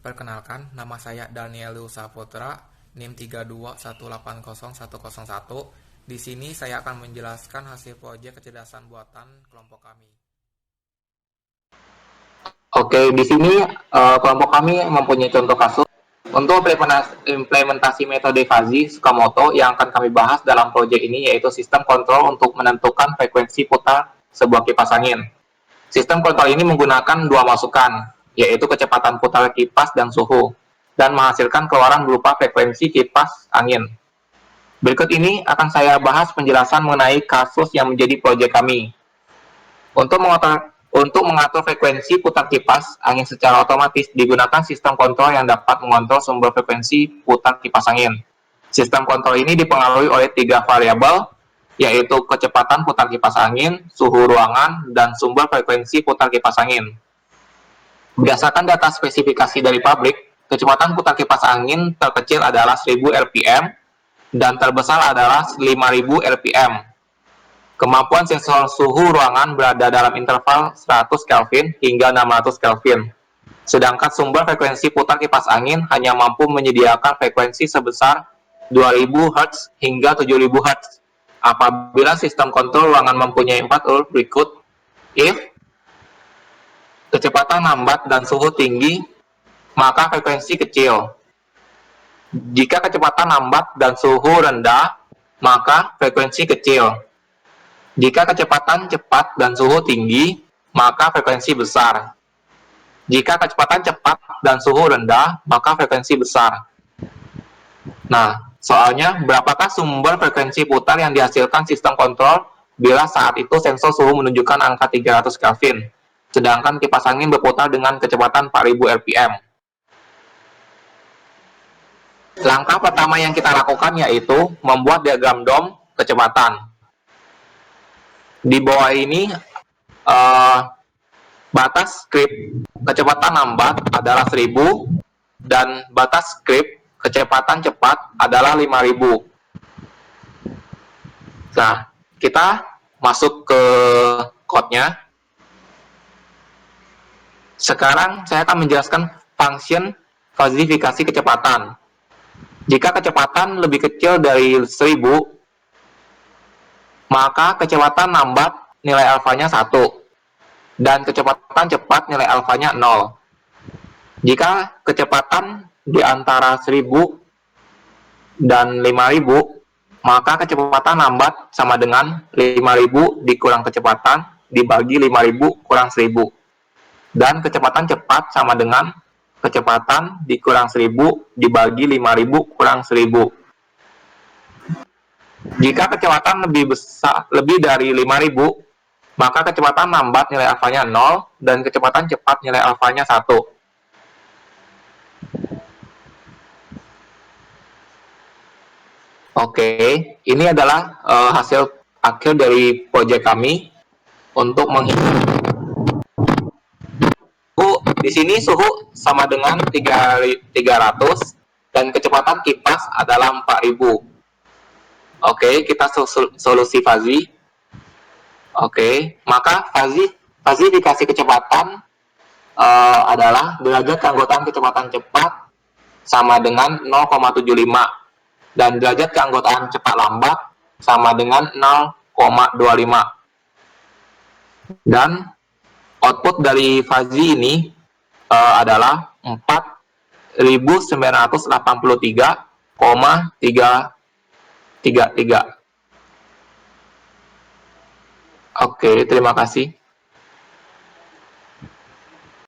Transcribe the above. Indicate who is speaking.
Speaker 1: Perkenalkan, nama saya Daniel Saputra, NIM 32180101. Di sini saya akan menjelaskan hasil proyek kecerdasan buatan kelompok kami.
Speaker 2: Oke, di sini kelompok kami mempunyai contoh kasus untuk implementasi metode Fuzzy Tsukamoto yang akan kami bahas dalam proyek ini, yaitu sistem kontrol untuk menentukan frekuensi putar sebuah kipas angin. Sistem kontrol ini menggunakan dua masukan, yaitu kecepatan putar kipas dan suhu, dan menghasilkan keluaran berupa frekuensi kipas angin. Berikut ini akan saya bahas penjelasan mengenai kasus yang menjadi proyek kami. Untuk mengatur frekuensi putar kipas angin secara otomatis digunakan sistem kontrol yang dapat mengontrol sumber frekuensi putar kipas angin. Sistem kontrol ini dipengaruhi oleh tiga variabel, yaitu kecepatan putar kipas angin, suhu ruangan, dan sumber frekuensi putar kipas angin. Berdasarkan data spesifikasi dari pabrik, kecepatan putar kipas angin terkecil adalah 1000 rpm dan terbesar adalah 5000 rpm. Kemampuan sensor suhu ruangan berada dalam interval 100 Kelvin hingga 600 Kelvin. Sedangkan sumber frekuensi putar kipas angin hanya mampu menyediakan frekuensi sebesar 2000 Hz hingga 7000 Hz. Apabila sistem kontrol ruangan mempunyai 4 urut berikut, if kecepatan lambat dan suhu tinggi, maka frekuensi kecil. Jika kecepatan lambat dan suhu rendah, maka frekuensi kecil. Jika kecepatan cepat dan suhu tinggi, maka frekuensi besar. Jika kecepatan cepat dan suhu rendah, maka frekuensi besar. Nah, soalnya berapakah sumber frekuensi putar yang dihasilkan sistem kontrol bila saat itu sensor suhu menunjukkan angka 300 Kelvin, sedangkan kipas angin berputar dengan kecepatan 4000 rpm. Langkah pertama yang kita lakukan yaitu membuat diagram DOM kecepatan. Di bawah ini batas skrip kecepatan lambat adalah 1000 dan batas skrip kecepatan cepat adalah 5000. Nah, kita masuk ke code-nya. Sekarang saya akan menjelaskan function falsifikasi kecepatan. Jika kecepatan lebih kecil dari 1000, maka kecepatan lambat nilai alfanya 1 dan kecepatan cepat nilai alfanya 0. Jika kecepatan di antara 1000 dan 5000, maka kecepatan lambat sama dengan 5000 dikurang kecepatan dibagi 5000 kurang 1000. Dan kecepatan cepat sama dengan kecepatan dikurang 1000 dibagi 5000 kurang 1000. Jika kecepatan lebih dari 5000, maka kecepatan lambat nilai alfanya 0 dan kecepatan cepat nilai alfanya 1. Oke, ini adalah hasil akhir dari proyek kami untuk menghitung. Di sini suhu sama dengan 300 dan kecepatan kipas adalah 4000. Oke, kita solusi Fuzzy. Oke, maka falsifikasi kecepatan adalah derajat keanggotaan kecepatan cepat sama dengan 0,75 dan derajat keanggotaan cepat lambat sama dengan 0,25. Dan output dari Fuzzy ini adalah 4983,333. Oke, terima kasih.